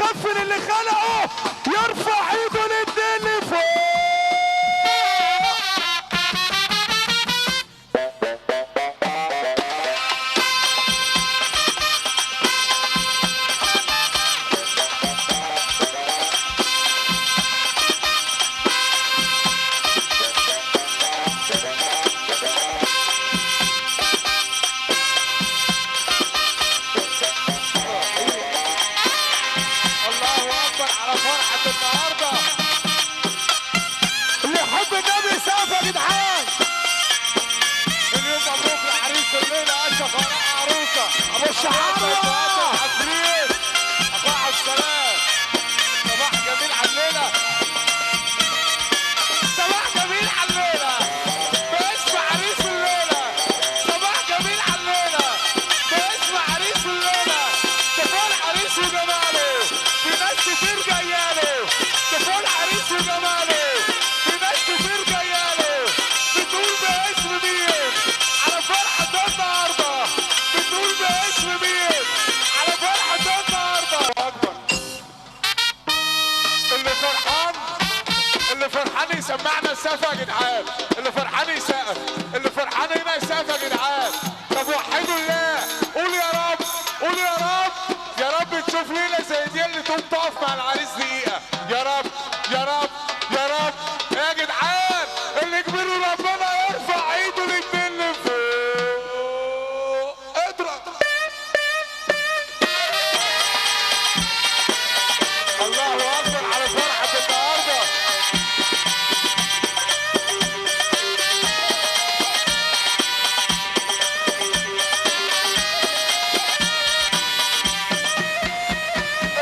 يكفن اللي خلقه يرفع ايده للدنيا فوق. اللي يحب النبي يسقف يا جدعان. اليوم مبروك لعريس الليله اشرف وراء عروسه ابو الشعاره عفريت اخويا عبد السلام. صباح جميل على الليله، صباح جميل على الليله باسم عريس الليله. صباح جميل على الليله باسم عريس الليله. تفول عريس وجماله في ناس كتير جاياله. تفول عريس وجماله في ناس كتير جاياله. بتقول باسم مين على فرحه النهارده؟ بتقول باسم مين على فرحه النهارده؟ اكبر اللي فرحان يسمعنا السقف يا جدعان. اللي فرحان يسقف، اللي فرحان هنا يسقف يا جدعان. طب وحدوا الله، قول يا رب، قول يا رب. يا رب تشوف ليله زي دي اللي تقوم تقف مع العريس دقيقه. يا رب يا رب يا رب يا جدعان. اللي كبير ربنا يرفع ايده الاتنين لفوق. اضرب الله اكبر على فرحه النهارده.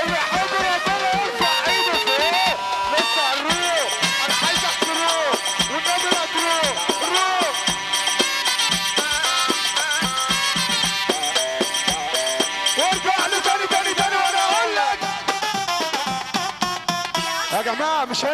اللي يحب ربنا يرفع ايده فوق. لسه هنروح، انا عايزك تروح والنبي لا تروح. روح وارجع له تاني وانا اقول لك يا جماعه مش